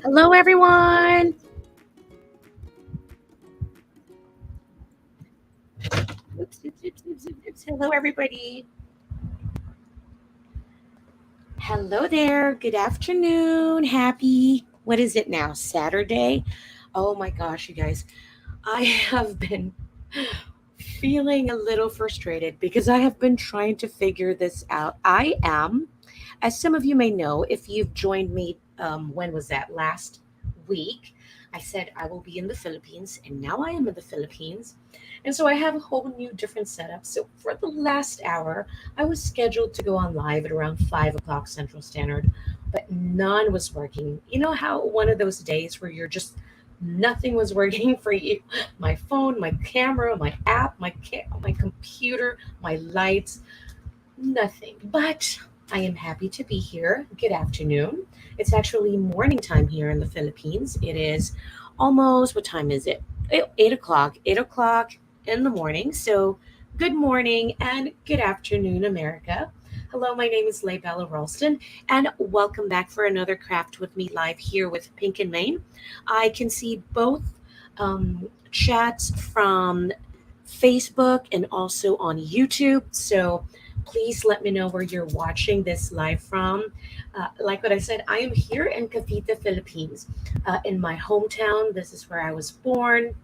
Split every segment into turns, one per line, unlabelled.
Hello, everyone. Oops, oops, oops, oops, oops, oops. Hello, everybody. Hello there. Good afternoon. Happy, what is it now? Saturday? Oh my gosh, you guys. I have been feeling a little frustrated because I have been trying to figure this out. I am, as some of you may know, if you've joined me, when was that? Last week, I said I will be in the Philippines, and now I am in the Philippines. And so I have a whole new different setup. So for the last hour, I was scheduled to go on live at around 5 o'clock Central Standard, but none was working. You know how one of those days where you're just nothing was working for you? My phone, my camera, my app, my computer, my lights, nothing. But I am happy to be here. Good afternoon. It's actually morning time here in the Philippines. It is almost, what time is it? 8 o'clock. 8 o'clock in the morning. So good morning and good afternoon, America. Hello, my name is Lhey Ralston, and welcome back for another Craft with Me live here with Pink and Main. I can see both chats from Facebook and also on YouTube. So please let me know where you're watching this live from. Like what I said, I am here in Cavite, Philippines, in my hometown. This is where I was born,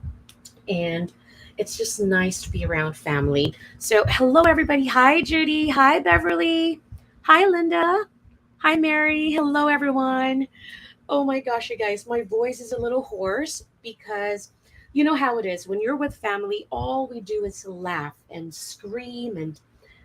and it's just nice to be around family. So, hello, everybody. Hi, Judy. Hi, Beverly. Hi, Linda. Hi, Mary. Hello, everyone. Oh my gosh, you guys, my voice is a little hoarse because you know how it is. When you're with family, all we do is laugh and scream and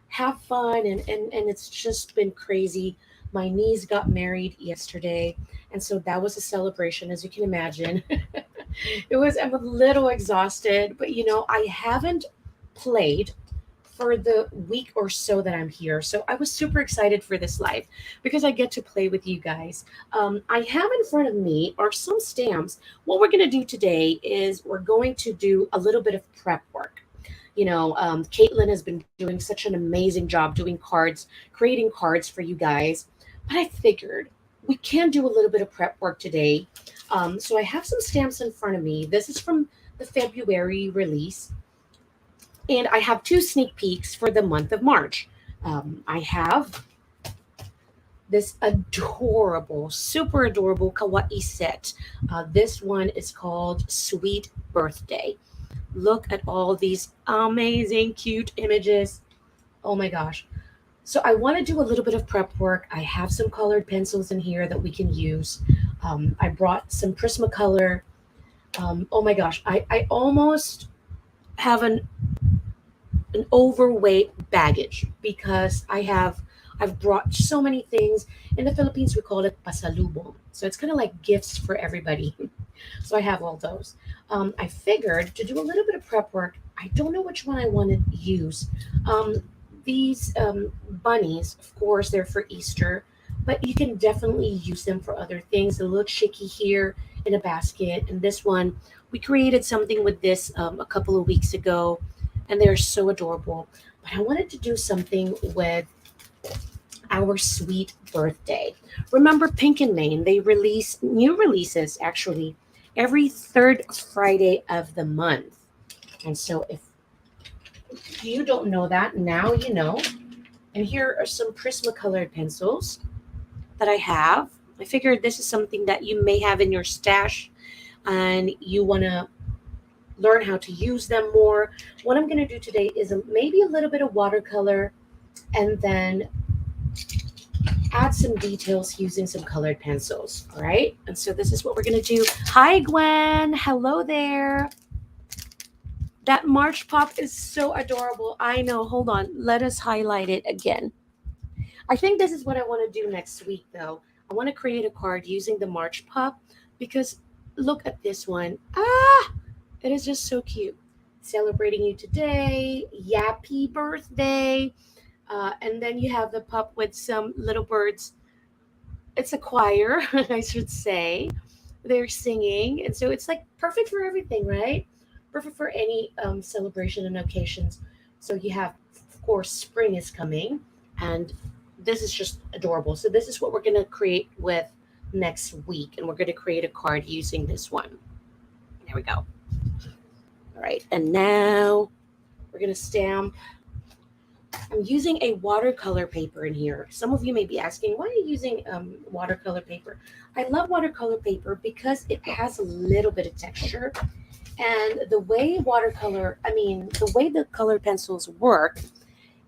have fun, and it's just been crazy. My niece got married yesterday, and so that was a celebration, as you can imagine. I'm a little exhausted, but I haven't played for the week or so that I'm here. So I was super excited for this live because I get to play with you guys. I have in front of me are some stamps. What we're going to do today is we're going to do a little bit of prep work. Caitlin has been doing such an amazing job doing cards, creating cards for you guys. But I figured we can do a little bit of prep work today. So I have some stamps in front of me. This is from the February release, and I have two sneak peeks for the month of March. I have this adorable, super adorable kawaii set. This one is called Sweet Birthday. Look at all these amazing, cute images. Oh my gosh. So I want to do a little bit of prep work. I have some colored pencils in here that we can use. I brought some Prismacolor. Oh my gosh, I almost have an overweight baggage because I've brought so many things. In the Philippines, we call it pasalubong. So it's kind of like gifts for everybody. So I have all those. I figured to do a little bit of prep work. I don't know which one I want to use. These bunnies, of course, they're for Easter, but you can definitely use them for other things. A little chicky here in a basket, and this one we created something with this a couple of weeks ago, and they're so adorable. But I wanted to do something with our sweet birthday. Remember Pink and Main? They release new releases actually every third Friday of the month. And so if you don't know that, now you know. And here are some Prismacolor pencils that I have. I figured this is something that you may have in your stash and you want to learn how to use them more. What I'm going to do today is maybe a little bit of watercolor and then add some details using some colored pencils. All right. And so this is what we're going to do. Hi, Gwen. Hello there. That March Pop is so adorable. I know. Hold on. Let us highlight it again. I think this is what I want to do next week, though. I want to create a card using the March Pop because look at this one. Ah, it is just so cute. Celebrating you today. Yappy birthday. And then you have the pup with some little birds. It's a choir, I should say. They're singing. And so it's like perfect for everything, right? Perfect for any celebration and occasions. So you have, of course, spring is coming. And this is just adorable. So this is what we're going to create with next week, and we're going to create a card using this one. There we go. All right, and now we're going to stamp. I'm using a watercolor paper in here. Some of you may be asking, why are you using watercolor paper? I love watercolor paper because it has a little bit of texture. And the way the way the colored pencils work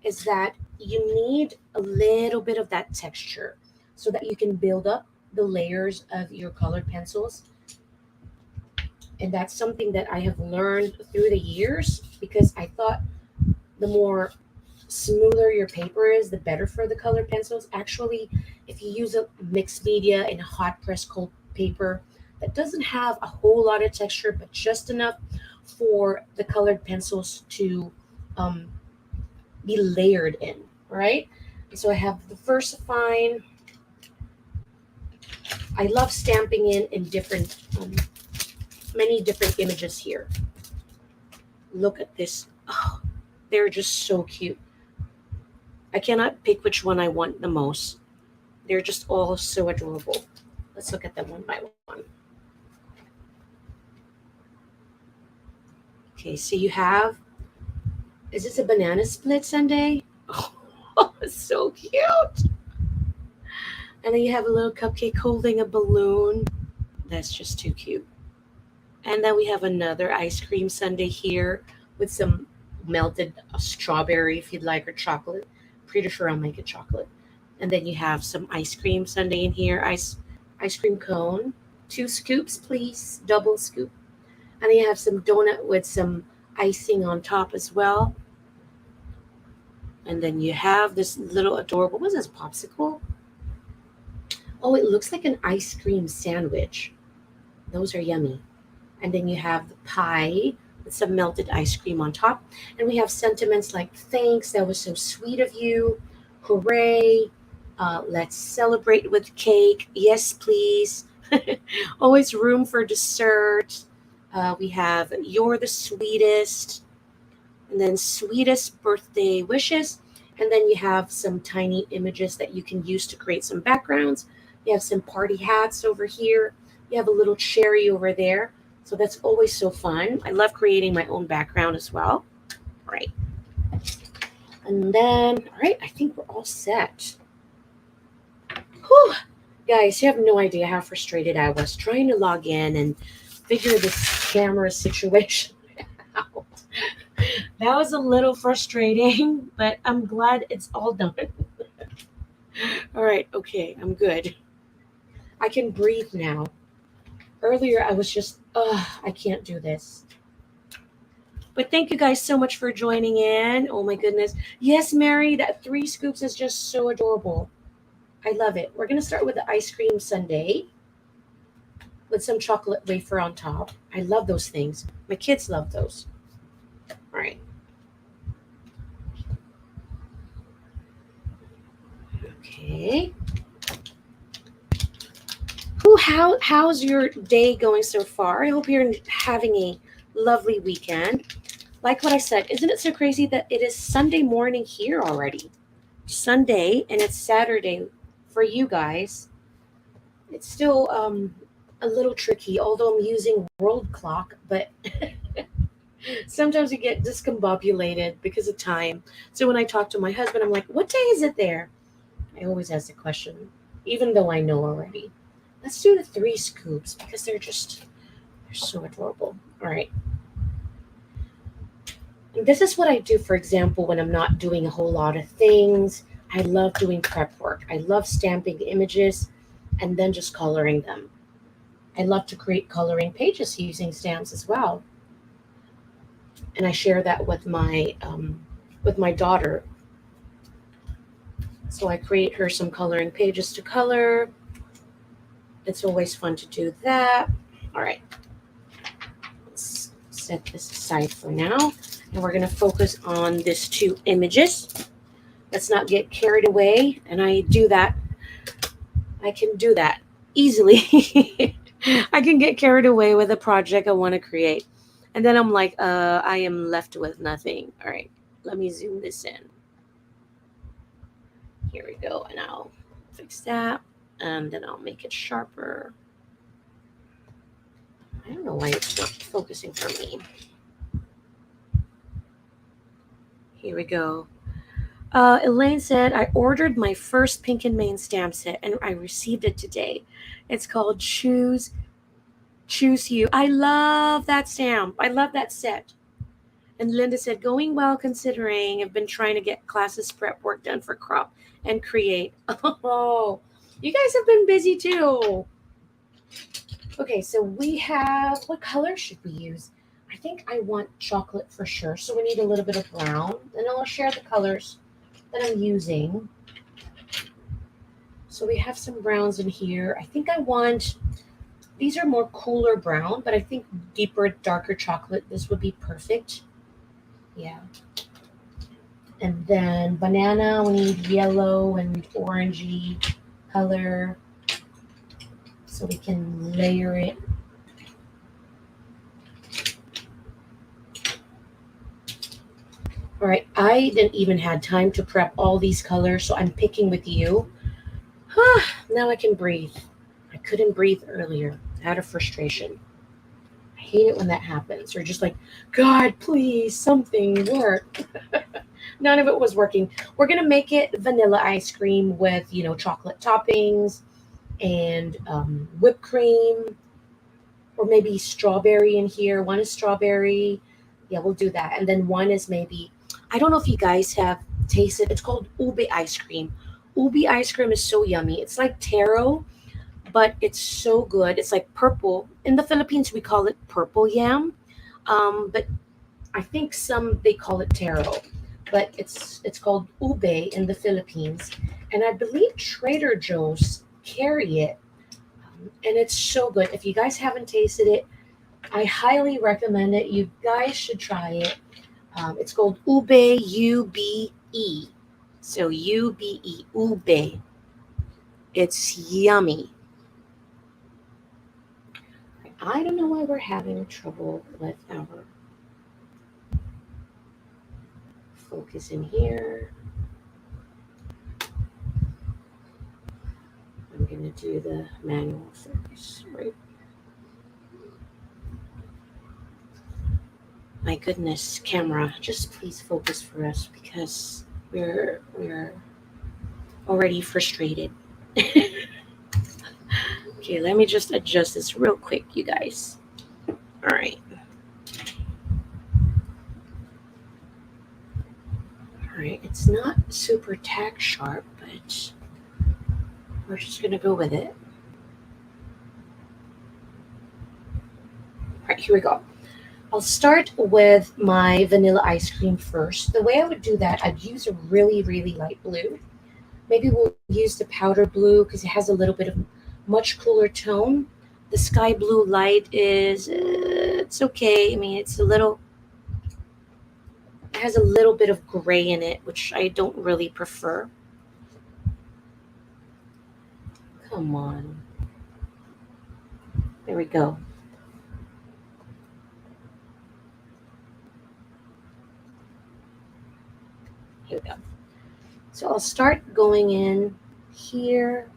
is that you need a little bit of that texture so that you can build up the layers of your colored pencils. And that's something that I have learned through the years because I thought the more smoother your paper is, the better for the colored pencils. Actually, if you use a mixed media in a hot press cold paper that doesn't have a whole lot of texture, but just enough for the colored pencils to um, be layered in, right? So I have the VersaFine. I love stamping in different, many different images here. Look at this. Oh, they're just so cute. I cannot pick which one I want the most. They're just all so adorable. Let's look at them one by one. Okay, so you have, is this a banana split sundae? Oh, it's so cute. And then you have a little cupcake holding a balloon. That's just too cute. And then we have another ice cream sundae here with some melted strawberry if you'd like, or chocolate. Pretty sure I'll make it chocolate. And then you have some ice cream sundae in here, ice cream cone. 2 scoops, please, double scoop. And then you have some donut with some icing on top as well. And then you have this little adorable, what is this, popsicle? Oh, it looks like an ice cream sandwich. Those are yummy. And then you have the pie with some melted ice cream on top. And we have sentiments like, thanks, that was so sweet of you. Hooray. Let's celebrate with cake. Yes, please. Always room for dessert. We have you're the sweetest. And then sweetest birthday wishes. And then you have some tiny images that you can use to create some backgrounds. You have some party hats over here. You have a little cherry over there. So that's always so fun. I love creating my own background as well. All right. And then, all right, I think we're all set. Whew. Guys, you have no idea how frustrated I was trying to log in and figure this camera situation out. That was a little frustrating, but I'm glad it's all done. All right, okay, I'm good. I can breathe now. Earlier, I was just, I can't do this. But thank you guys so much for joining in. Oh my goodness. Yes, Mary, that 3 scoops is just so adorable. I love it. We're going to start with the ice cream sundae with some chocolate wafer on top. I love those things. My kids love those. All right. Okay. How's your day going so far? I hope you're having a lovely weekend. Like what I said, isn't it so crazy that it is Sunday morning here already? Sunday, and it's Saturday for you guys. It's still a little tricky, although I'm using world clock, but sometimes you get discombobulated because of time. So when I talk to my husband, I'm like, what day is it there? I always ask the question, even though I know already. Let's do the 3 scoops because they're so adorable. All right. And this is what I do, for example, when I'm not doing a whole lot of things. I love doing prep work. I love stamping the images and then just coloring them. I love to create coloring pages using stamps as well. And I share that with my daughter. So I create her some coloring pages to color. It's always fun to do that. All right. Let's set this aside for now. And we're going to focus on these 2 images. Let's not get carried away. And I can do that easily. I can get carried away with a project I want to create. And then I'm like, I am left with nothing. All right, let me zoom this in. Here we go. And I'll fix that. and then I'll make it sharper. I don't know why it's not focusing for me. Here we go. Elaine said, I ordered my first Pink and Main stamp set and I received it today. It's called Choose You. I love that stamp. I love that set. And Linda said, going well considering I've been trying to get classes prep work done for crop and create. Oh, you guys have been busy too. Okay, so we have, what color should we use? I think I want chocolate for sure. So we need a little bit of brown. And I'll share the colors that I'm using. So we have some browns in here. I think I want, these are more cooler brown, but I think deeper, darker chocolate, this would be perfect. Yeah. And then banana, we need yellow and orangey color so we can layer it. All right, I didn't even have time to prep all these colors, so I'm picking with you. Now I can breathe. I couldn't breathe earlier out of frustration. I hate it when that happens. You're just like, God, please, something work. None of it was working. We're gonna make it vanilla ice cream with, chocolate toppings and whipped cream, or maybe strawberry in here. One is strawberry. Yeah, we'll do that. And then one is maybe, I don't know if you guys have tasted, it's called ube ice cream. Ube ice cream is so yummy. It's like taro, but it's so good. It's like purple. In the Philippines, we call it purple yam. But I think some they call it taro, but it's called ube in the Philippines, and I believe Trader Joe's carry it, and it's so good. If you guys haven't tasted it, I highly recommend it. You guys should try it. It's called ube, ube. So ube, ube. It's yummy. I don't know why we're having trouble with our focus in here. I'm going to do the manual focus, right? My goodness, camera, just please focus for us because we're already frustrated. Okay, let me just adjust this real quick, you guys. All right. All right, it's not super tack sharp, but we're just gonna go with it. All right, here we go. I'll start with my vanilla ice cream first. The way I would do that, I'd use a really, really light blue. Maybe we'll use the powder blue because it has a little bit of much cooler tone. The sky blue light is, it's okay. I mean, it has a little bit of gray in it, which I don't really prefer. Come on. There we go. Here we go. So I'll start going in here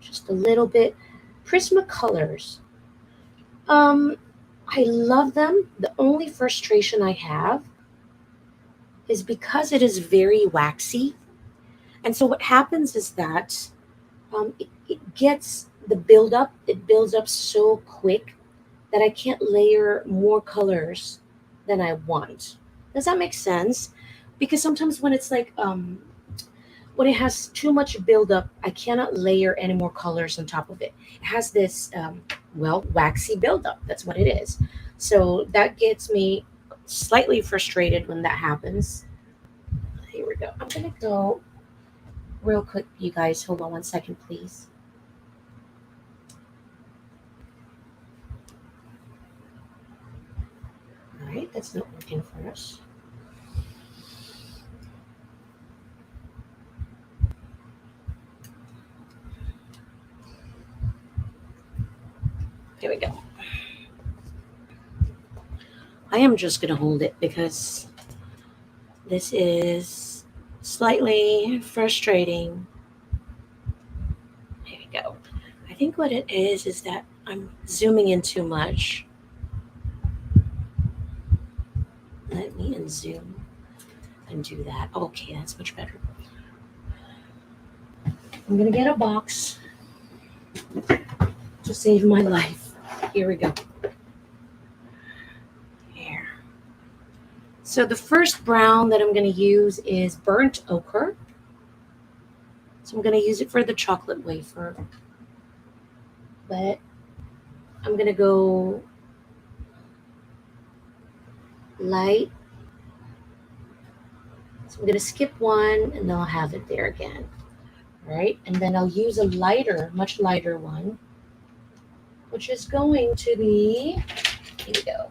just a little bit. Prismacolors. I love them. The only frustration I have is because it is very waxy. And so what happens is that it gets the buildup, it builds up so quick that I can't layer more colors than I want. Does that make sense? Because sometimes when it's like when it has too much buildup, I cannot layer any more colors on top of it. It has this waxy buildup. That's what it is. So that gets me slightly frustrated when that happens. Here we go. I'm gonna go real quick, you guys. Hold on one second, please. All right, that's not working for us. Here we go. I am just going to hold it because this is slightly frustrating. we go. I think what it is that I'm zooming in too much. Let me unzoom and do that. Okay, that's much better. I'm gonna get a box to save my life. Here we go. Here. So the first brown that I'm gonna use is burnt ochre. So I'm gonna use it for the chocolate wafer. But I'm gonna go light. So I'm gonna skip one and then I'll have it there again. All right, and then I'll use a lighter, much lighter one, which is going to be, here we go.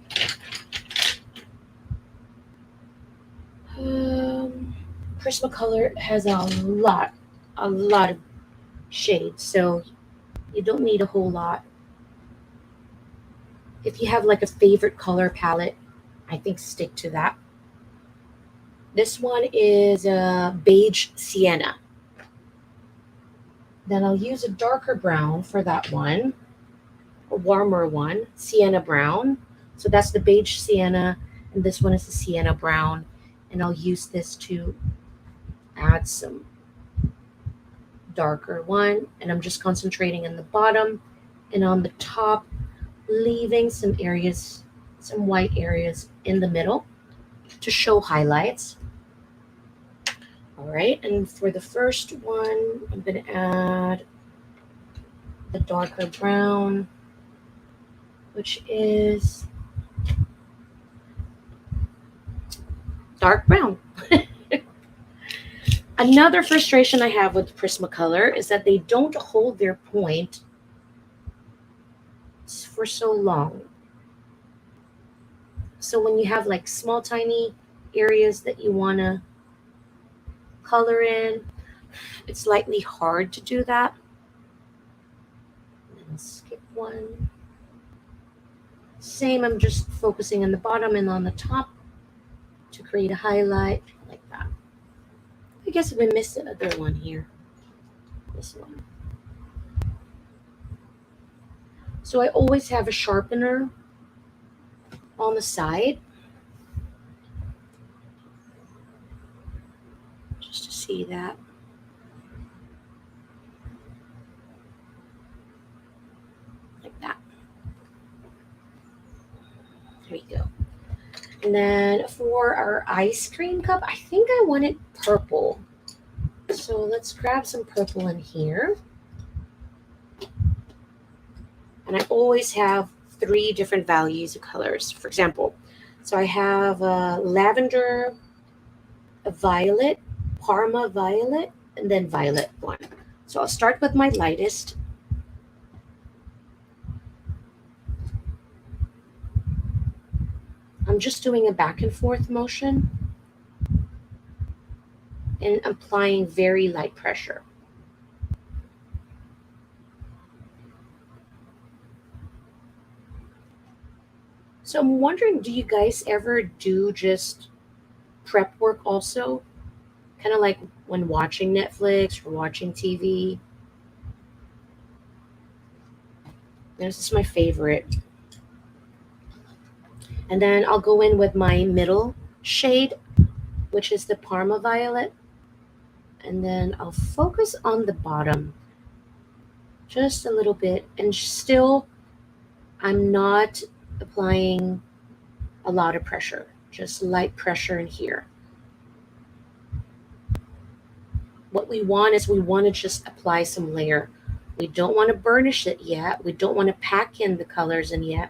Prismacolor has a lot of shades, so you don't need a whole lot. If you have like a favorite color palette, I think stick to that. This one is beige sienna. Then I'll use a darker brown for that one, a warmer one, sienna brown. So that's the beige sienna, and this one is the sienna brown. And I'll use this to add some darker one. And I'm just concentrating on the bottom and on the top, leaving some areas, some white areas in the middle to show highlights. All right, and for the first one, I'm going to add the darker brown, which is dark brown. Another frustration I have with Prismacolor is that they don't hold their point for so long. So when you have like small, tiny areas that you want to color in, it's slightly hard to do that. And then skip one. Same, I'm just focusing on the bottom and on the top to create a highlight like that. I guess we missed the other one here. This one. So I always have a sharpener on the side just to see that. Like that. There we go. And then for our ice cream cup, I think I want it purple. So let's grab some purple in here. And I always have 3 different values of colors. For example, so I have lavender, a violet, Parma violet, and then violet one. So I'll start with my lightest. I'm just doing a back and forth motion and applying very light pressure. So I'm wondering, do you guys ever do just prep work also? Kind of like when watching Netflix or watching TV. This is my favorite. And then I'll go in with my middle shade, which is the Parma violet. And then I'll focus on the bottom just a little bit. And still, I'm not applying a lot of pressure, just light pressure in here. What we want is we want to just apply some layer. We don't want to burnish it yet. We don't want to pack in the colors in yet.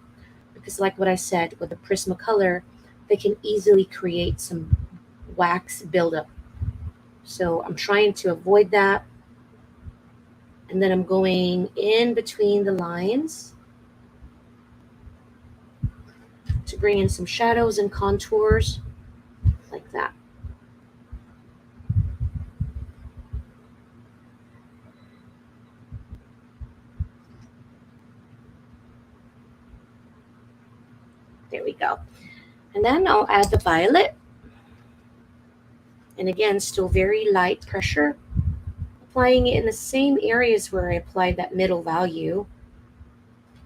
Because like what I said, with the Prismacolor, they can easily create some wax buildup. So I'm trying to avoid that. And then I'm going in between the lines to bring in some shadows and contours like that. There we go. And then I'll add the violet. And again, still very light pressure applying it in the same areas where I applied that middle value.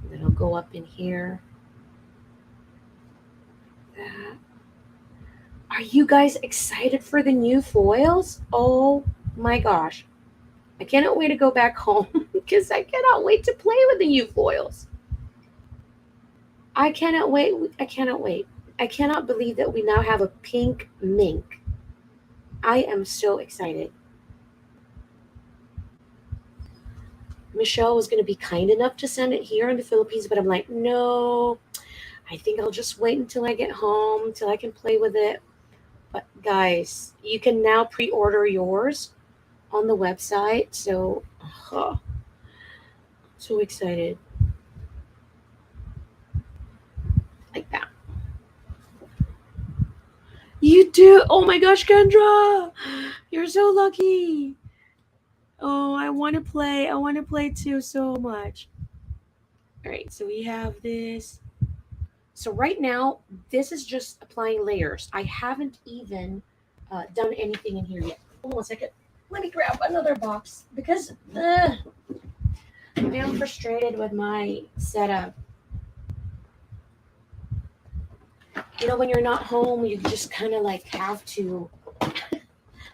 And then I'll go up in here. That. Are you guys excited for the new foils? Oh my gosh. I cannot wait to go back home because I cannot wait to play with the new foils. I cannot wait. I cannot wait. I cannot believe that we now have a pink mink. I am so excited. Michelle was going to be kind enough to send it here in the Philippines, but I'm like, no, I think I'll just wait until I get home, until I can play with it. But guys, you can now pre-order yours on the website. So, so excited. Like that. You do? Oh my gosh, Kendra! You're so lucky. Oh, I want to play. I want to play too so much. All right, so we have this. So right now, this is just applying layers. I haven't even done anything in here yet. Hold on a second. Let me grab another box because I am frustrated with my setup. You know, when you're not home, you just kind of like have to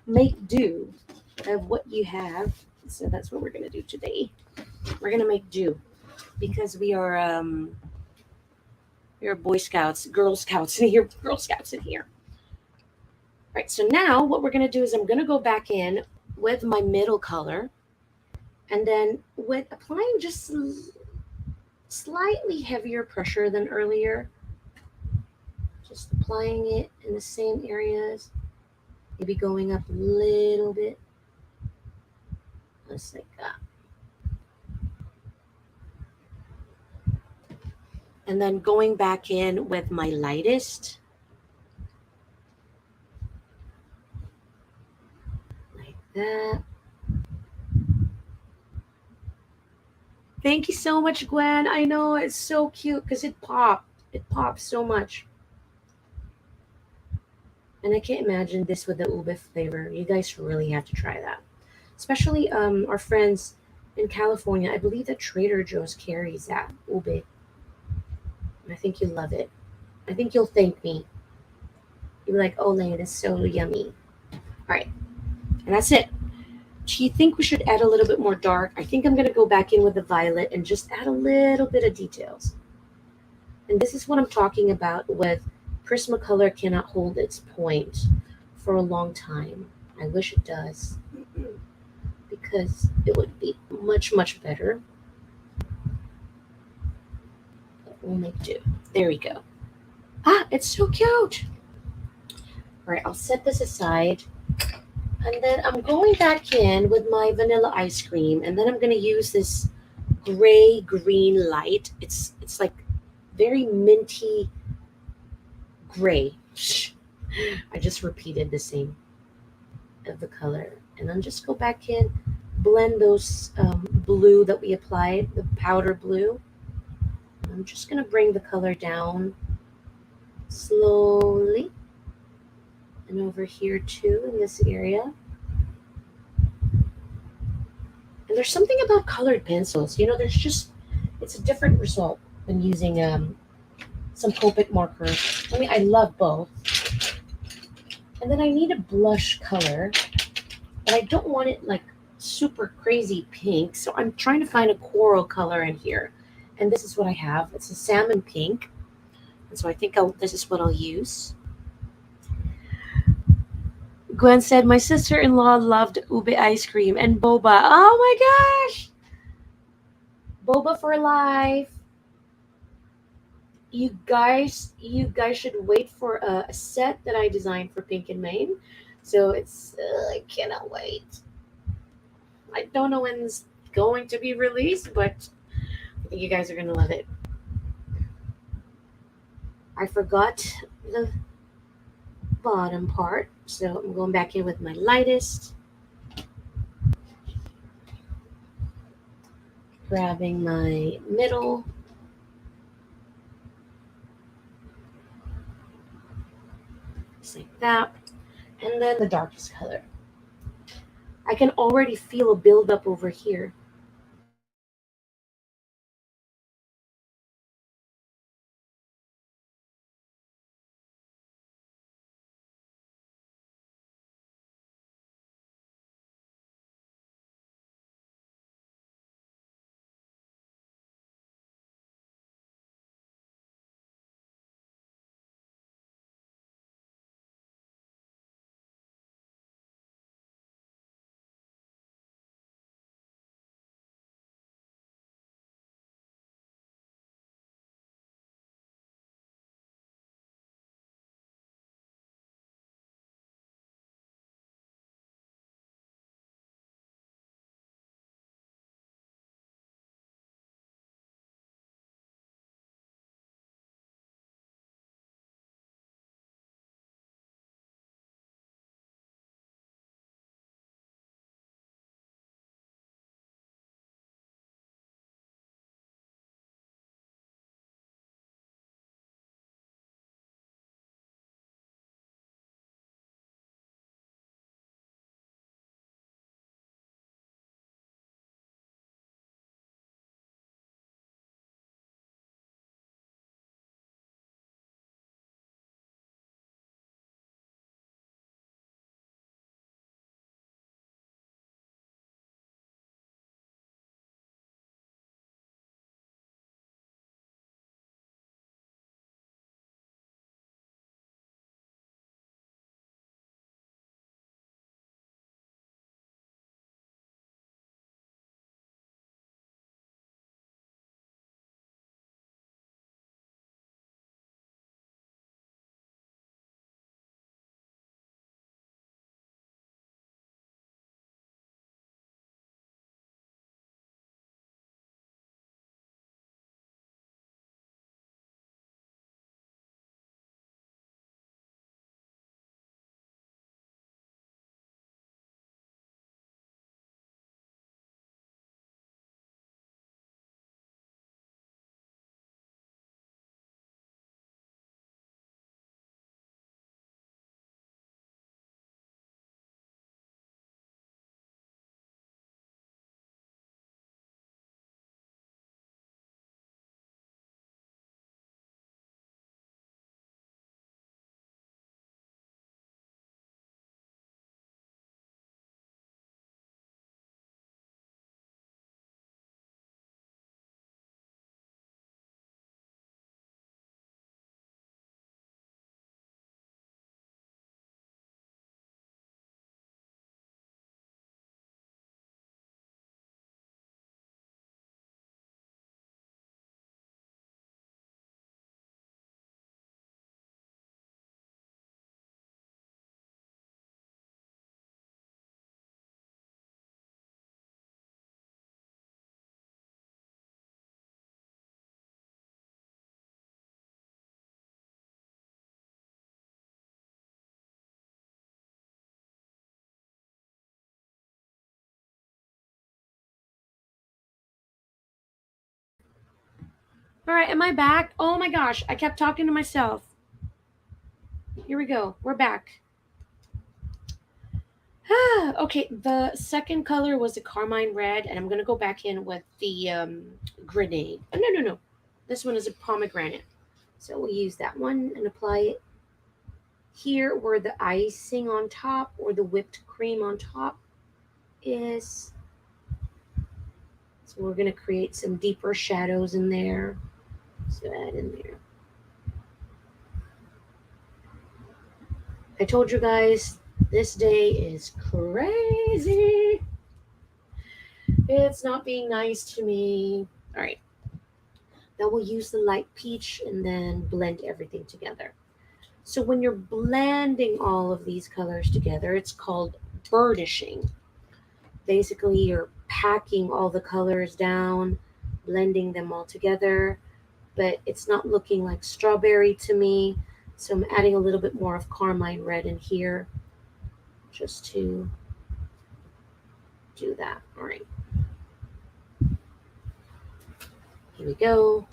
make do of what you have. So that's what we're gonna do today. We're gonna make do because we are Boy Scouts, Girl Scouts in here, Girl Scouts in here. All right. So now what we're gonna do is I'm gonna go back in with my middle color, and then with applying just slightly heavier pressure than earlier. Just applying it in the same areas, maybe going up a little bit, just like that. And then going back in with my lightest, like that. Thank you so much, Gwen. I know it's so cute because it popped. It pops so much. And I can't imagine this with the ube flavor. You guys really have to try that. Especially our friends in California. I believe that Trader Joe's carries that ube. And I think you'll love it. I think you'll thank me. You'll be like, oh, Lhey, that's so yummy. All right. And that's it. Do you think we should add a little bit more dark? I think I'm going to go back in with the violet and just add a little bit of details. And this is what I'm talking about with Prismacolor cannot hold its point for a long time. I wish it does because it would be much, much better. But we'll make do. There we go. Ah, it's so cute. All right, I'll set this aside. And then I'm going back in with my vanilla ice cream. And then I'm going to use this gray-green light. It's like very minty gray. I just repeated the same of the color. And then just go back in, blend those blue that we applied, the powder blue. I'm just going to bring the color down slowly. And over here too, in this area. And there's something about colored pencils. You know, it's a different result than using some Copic markers. I mean, I love both. And then I need a blush color, but I don't want it like super crazy pink. So I'm trying to find a coral color in here. And this is what I have. It's a salmon pink. And so I think this is what I'll use. Gwen said, my sister-in-law loved ube ice cream and boba. Oh my gosh! Boba for life. You guys should wait for a set that I designed for Pink and Maine. So I cannot wait. I don't know when it's going to be released, but I think you guys are going to love it. I forgot the bottom part, so I'm going back in with my lightest. Grabbing my middle. Just like that. And then the darkest color. I can already feel a buildup over here. All right, am I back? Oh my gosh, I kept talking to myself. Here we go. We're back. Okay, the second color was the carmine red, and I'm gonna go back in with the grenade. Oh, no, no, no. This one is a pomegranate. So we'll use that one and apply it here where the icing on top or the whipped cream on top is. So we're gonna create some deeper shadows in there. So add in there. I told you guys this day is crazy. It's not being nice to me. All right. Now we'll use the light peach and then blend everything together. So when you're blending all of these colors together, it's called burnishing. Basically, you're packing all the colors down, blending them all together, but it's not looking like strawberry to me. So I'm adding a little bit more of carmine red in here just to do that. All right. Here we go.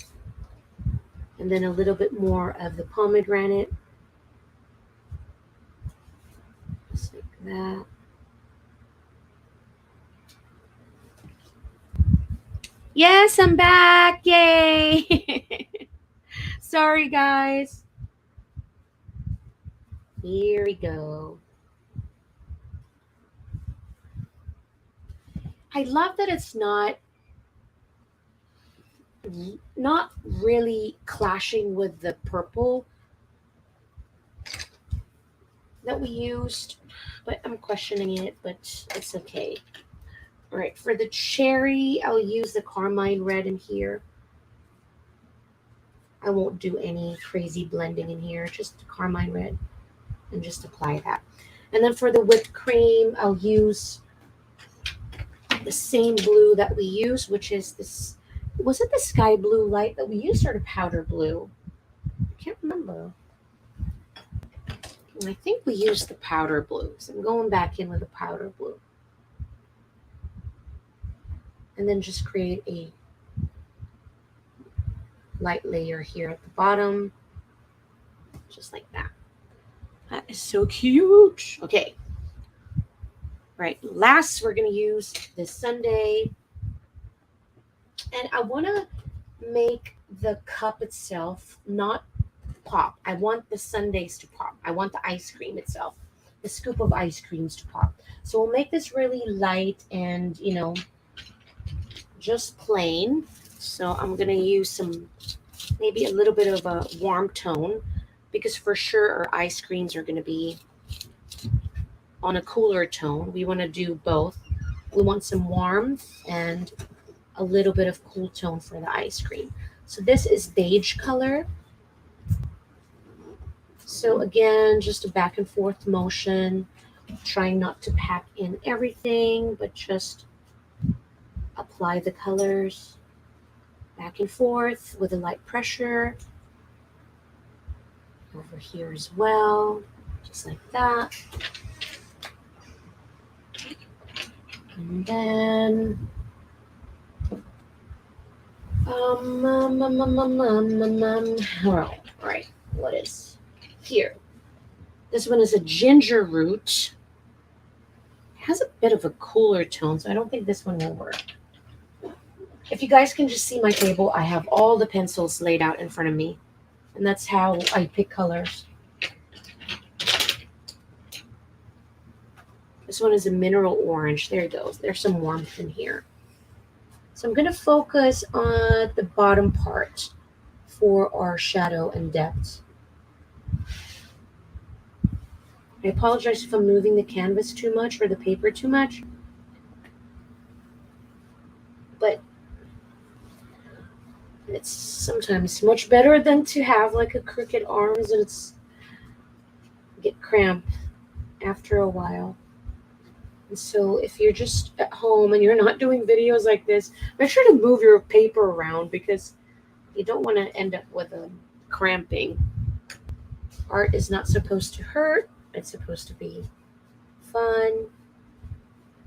And then a little bit more of the pomegranate. Just like that. Yes, I'm back. Yay. Sorry, guys. Here we go. I love that it's not really clashing with the purple that we used, but I'm questioning it, but it's okay. All right, for the cherry, I'll use the carmine red in here. I won't do any crazy blending in here, just carmine red and just apply that. And then for the whipped cream, I'll use the same blue that we use, which is this. Was it the sky blue light that we used or the powder blue? I can't remember. And I think we used the powder blue. So I'm going back in with the powder blue. And then just create a light layer here at the bottom. Just like that. That is so cute. Okay. Right. Last, we're going to use this sundae. And I want to make the cup itself not pop. I want the sundaes to pop. I want the ice cream itself, the scoop of ice creams to pop. So we'll make this really light and, just plain. So I'm going to use maybe a little bit of a warm tone because for sure our ice creams are going to be on a cooler tone. We want to do both. We want some warmth and a little bit of cool tone for the ice cream. So this is beige color. So again, just a back and forth motion, trying not to pack in everything, but just apply the colors back and forth with a light pressure. Over here as well, just like that. And then, all right, what is here? This one is a ginger root. It has a bit of a cooler tone, so I don't think this one will work. If you guys can just see my table, I have all the pencils laid out in front of me, and that's how I pick colors. This one is a mineral orange. There it goes. There's some warmth in here. So I'm going to focus on the bottom part for our shadow and depth. I apologize if I'm moving the canvas too much or the paper too much, but it's sometimes much better than to have like a crooked arms and get cramped after a while. And so if you're just at home and you're not doing videos like this, make sure to move your paper around because you don't want to end up with a cramping. Art is not supposed to hurt. It's supposed to be fun.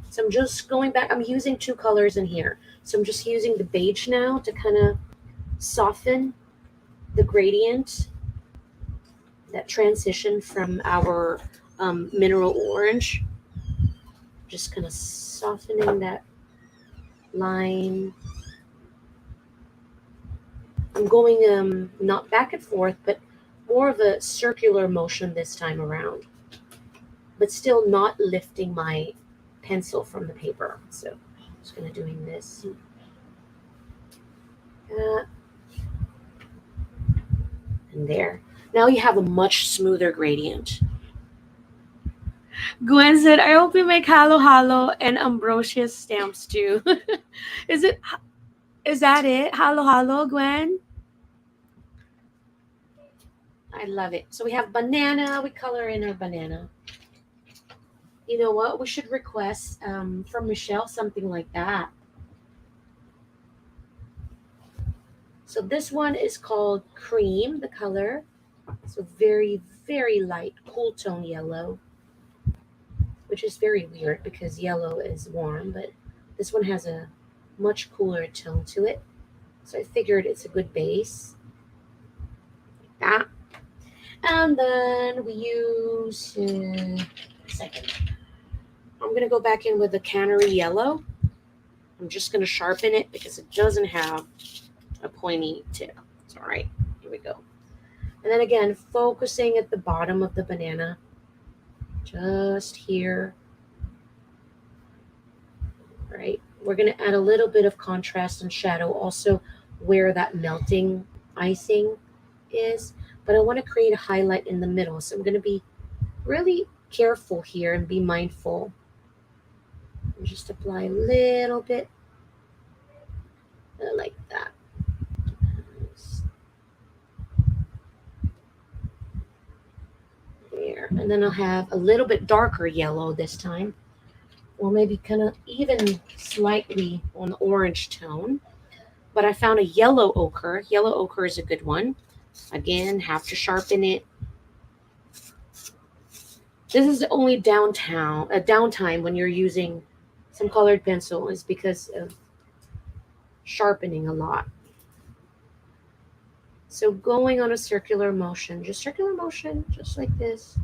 So I'm just going back. I'm using two colors in here. So I'm just using the beige now to kind of soften the gradient, that transition from our mineral orange. Just kind of softening that line. I'm going not back and forth, but more of a circular motion this time around, but still not lifting my pencil from the paper. So I'm just going to doing this. And there. Now you have a much smoother gradient. Gwen said, I hope you make halo halo and ambrosius stamps too. Is that it? Halo halo, Gwen? I love it. So we have banana. We color in our banana. You know what? We should request from Michelle something like that. So this one is called cream, the color. So very, very light, cool tone yellow, which is very weird because yellow is warm, but this one has a much cooler tone to it. So I figured it's a good base. Like that. And then we use, second, I'm going to go back in with the canary yellow. I'm just going to sharpen it because it doesn't have a pointy tip. It's all right. Here we go. And then again, focusing at the bottom of the banana, just here. All right. We're going to add a little bit of contrast and shadow also where that melting icing is. But I want to create a highlight in the middle. So I'm going to be really careful here and be mindful. And just apply a little bit like that. There. And then I'll have a little bit darker yellow this time. Or maybe kind of even slightly on the orange tone. But I found a yellow ochre. Yellow ochre is a good one. Again, have to sharpen it. This is the only downtime when you're using some colored pencil is because of sharpening a lot. So going on a circular motion, just like this.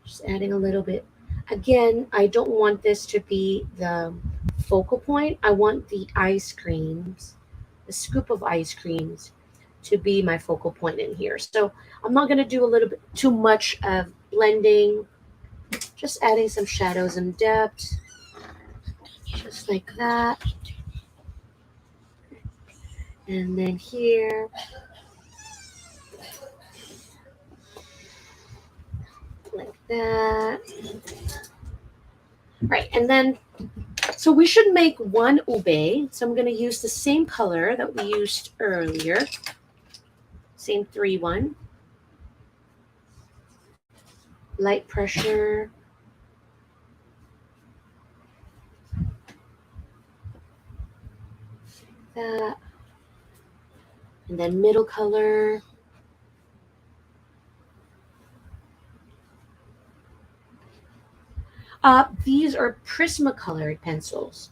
Just adding a little bit. Again, I don't want this to be the focal point. I want the ice creams, the scoop of ice creams, to be my focal point in here. So I'm not going to do a little bit too much of blending, just adding some shadows and depth, just like that. And then here, like that. Right, and then, so we should make one ube. So I'm going to use the same color that we used earlier. Same 3-1. Light pressure. That. And then middle color. These are Prismacolored pencils.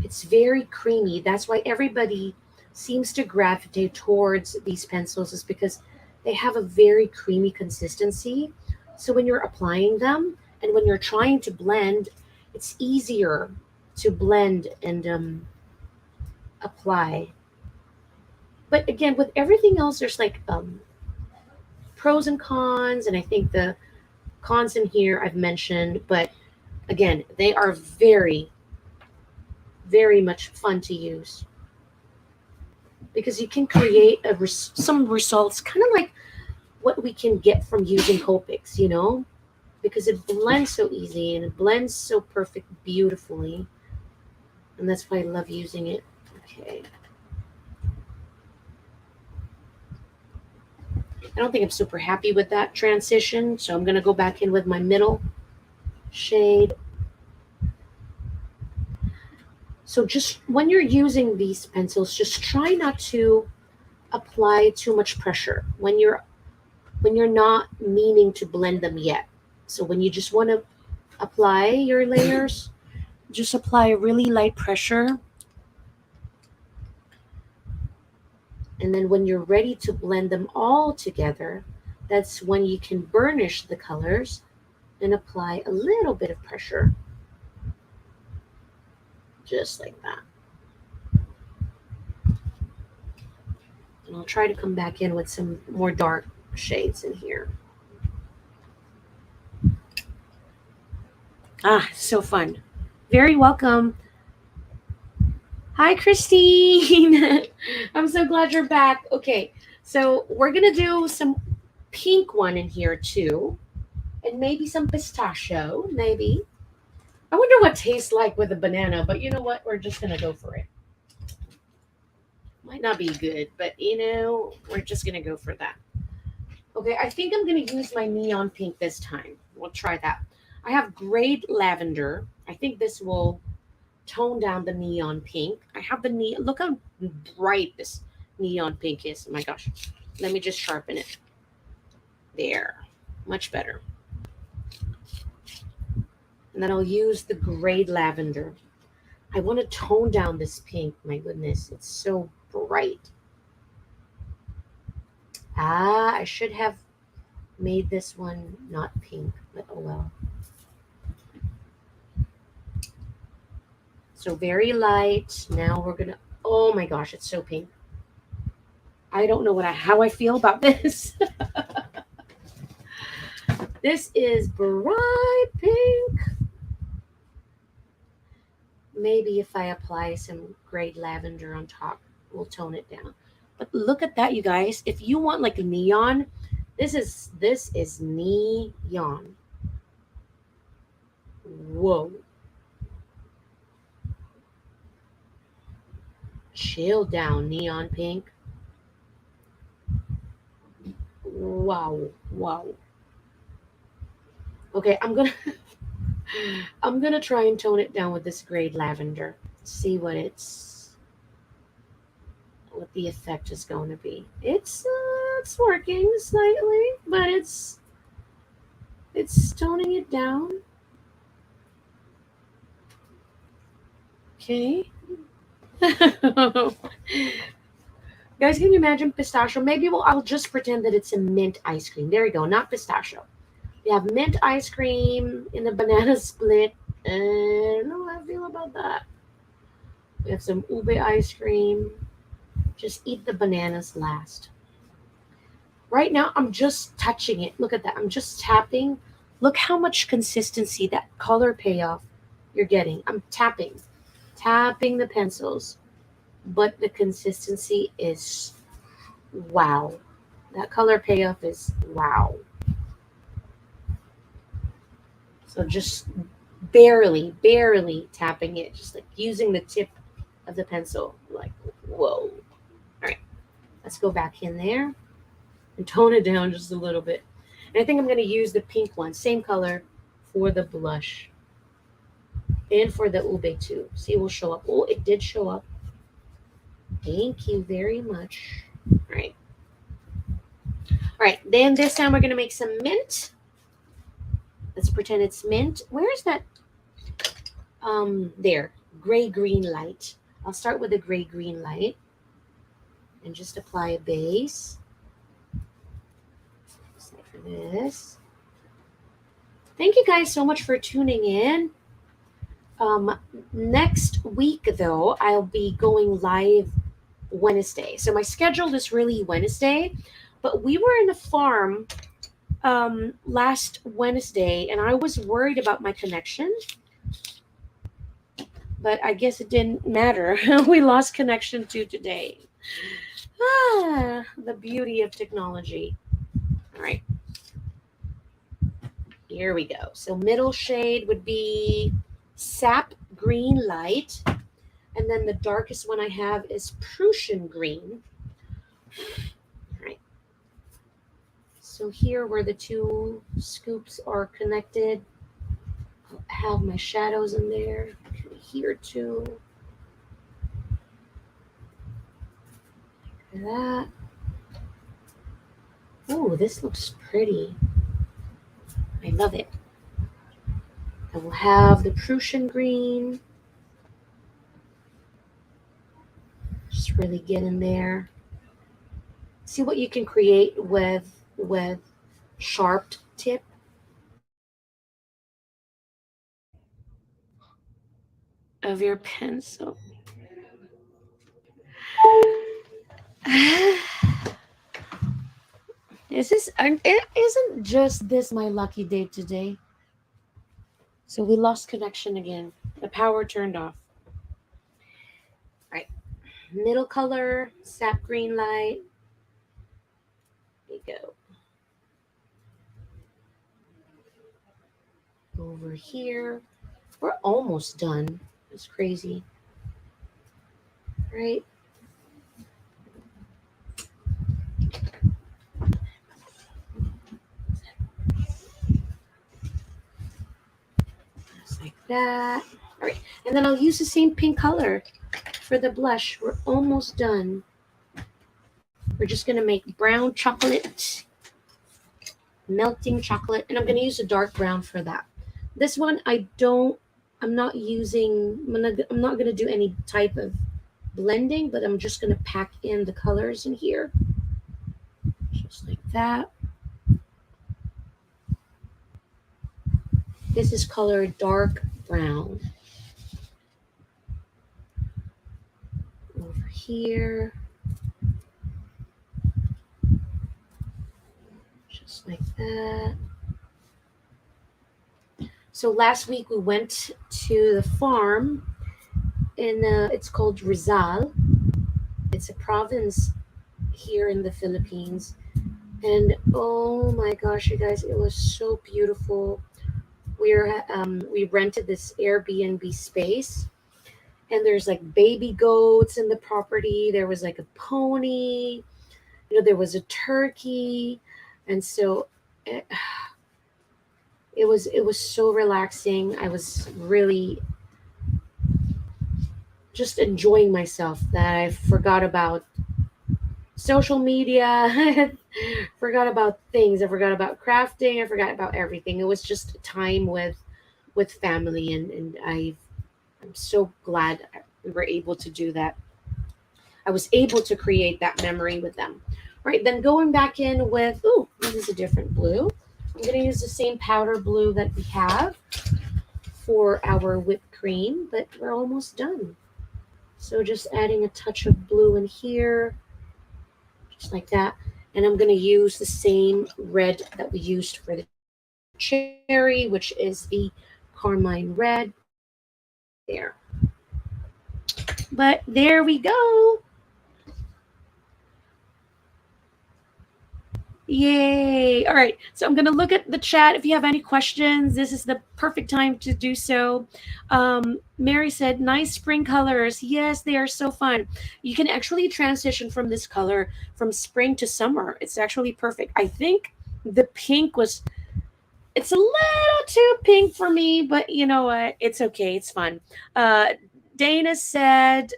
It's very creamy. That's why everybody seems to gravitate towards these pencils, is because they have a very creamy consistency. So when you're applying them and when you're trying to blend, it's easier to blend and apply. But again, with everything else, there's like pros and cons, and I think the cons in here I've mentioned, but again, they are very, very much fun to use because you can create some results kind of like what we can get from using Copics, because it blends so easy and it blends so perfect, beautifully, and that's why I love using it. Okay. I don't think I'm super happy with that transition, so I'm going to go back in with my middle shade. So just when you're using these pencils, just try not to apply too much pressure when you're not meaning to blend them yet. So when you just want to apply your layers, just apply really light pressure. And then when you're ready to blend them all together, that's when you can burnish the colors and apply a little bit of pressure. Just like that. And I'll try to come back in with some more dark shades in here. So fun. Very welcome. Hi, Christine. I'm so glad you're back. Okay, so we're going to do some pink one in here too. And maybe some pistachio, maybe. I wonder what tastes like with a banana, but you know what? We're just going to go for it. Might not be good, but we're just going to go for that. Okay, I think I'm going to use my neon pink this time. We'll try that. I have grade lavender. I think this will tone down the neon pink. I have the neon. Look how bright this neon pink is. Oh my gosh. Let me just sharpen it. There. Much better. And then I'll use the grade lavender. I want to tone down this pink. My goodness, it's so bright. I should have made this one not pink, but oh well. So very light. Now we're gonna, oh my gosh, it's so pink. I don't know how I feel about this. This is bright pink. Maybe if I apply some gray lavender on top, we'll tone it down. But look at that, you guys. If you want like neon, this is neon. Whoa. Chill down, neon pink. Wow. Wow. Okay, I'm gonna try and tone it down with this gray lavender. See what the effect is going to be. It's working slightly, but it's toning it down. Okay. Guys, can you imagine pistachio? Maybe I'll just pretend that it's a mint ice cream. There you go, not pistachio. We have mint ice cream in the banana split. I don't know how I feel about that. We have some ube ice cream. Just eat the bananas last. Right now, I'm just touching it. Look at that. I'm just tapping. Look how much consistency, that color payoff you're getting. I'm tapping the pencils, but the consistency is wow. That color payoff is wow. So just barely tapping it, just like using the tip of the pencil. Like, whoa. All right, let's go back in there and tone it down just a little bit. And I think I'm going to use the pink one, same color, for the blush and for the ube too. See, it will show up. Oh, it did show up. Thank you very much. All right. All right, then this time we're going to make some mint. Let's pretend it's mint. Where is that? There, gray-green light. I'll start with a gray-green light and just apply a base. Just like this. Thank you guys so much for tuning in. Next week, though, I'll be going live Wednesday. So my schedule is really Wednesday, but we were in a farm last Wednesday, and I was worried about my connection. But I guess it didn't matter. We lost connection to today. The beauty of technology. All right. Here we go. So middle shade would be sap green light. And then the darkest one I have is Prussian green. All right. So here where the two scoops are connected, I'll have my shadows in there. Here too. Like that. Oh, this looks pretty. I love it. I will have the Prussian green. Just really get in there. See what you can create with sharp tip. Of your pencil. Isn't just this my lucky day today? So we lost connection again. The power turned off. All right. Middle color, sap green light. There you go. Over here. We're almost done. It's crazy. Right? Just like that. All right. And then I'll use the same pink color for the blush. We're almost done. We're just going to make brown chocolate, melting chocolate, and I'm going to use a dark brown for that. This one I'm not going to do any type of blending, but I'm just going to pack in the colors in here. Just like that. This is colored dark brown. here. Just like that. So last week we went to the farm it's called Rizal. It's a province here in the Philippines. And oh my gosh, you guys, it was so beautiful. We rented this Airbnb space, and there's like baby goats in the property. There was like a pony, there was a turkey, and so it, it was so relaxing. I was really just enjoying myself that I forgot about social media. Forgot about things. I forgot about crafting. I forgot about everything. It was just time with family, I'm so glad we were able to do that. I was able to create that memory with them. Right, then going back in with, this is a different blue. I'm going to use the same powder blue that we have for our whipped cream, but we're almost done. So just adding a touch of blue in here, just like that. And I'm going to use the same red that we used for the cherry, which is the carmine red. There. But there we go. Yay. All right. So I'm going to look at the chat. If you have any questions, this is the perfect time to do so. Mary said, nice spring colors. Yes, they are so fun. You can actually transition from this color from spring to summer. It's actually perfect. I think the pink it's a little too pink for me, but you know what? It's okay. It's fun. Dana said,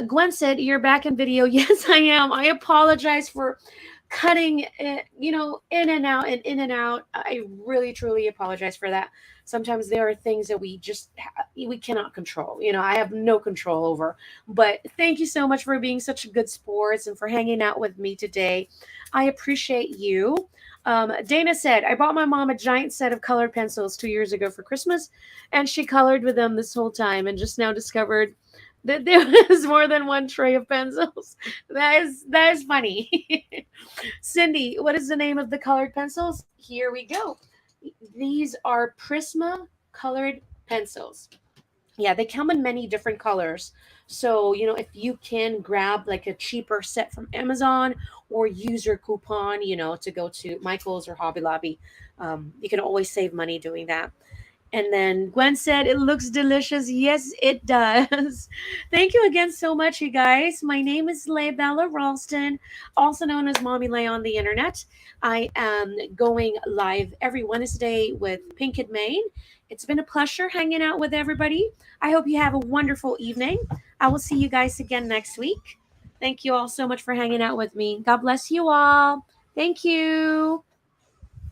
Gwen said, you're back in video. Yes, I am. I apologize for cutting it, in and out and in and out. I really, truly apologize for that. Sometimes there are things that we cannot control. I have no control over. But thank you so much for being such good sports and for hanging out with me today. I appreciate you. Dana said, I bought my mom a giant set of colored pencils 2 years ago for Christmas, and she colored with them this whole time and just now discovered that there was more than one tray of pencils. That is funny. Cindy, what is the name of the colored pencils? Here we go. These are Prisma colored pencils. Yeah, they come in many different colors. So, if you can grab like a cheaper set from Amazon or use your coupon, to go to Michael's or Hobby Lobby, you can always save money doing that. And then Gwen said, it looks delicious. Yes, it does. Thank you again so much, you guys. My name is Lhey Bella Ralston, also known as Mommy Lhey on the internet. I am going live every Wednesday with Pink and Maine. It's been a pleasure hanging out with everybody. I hope you have a wonderful evening. I will see you guys again next week. Thank you all so much for hanging out with me. God bless you all. Thank you.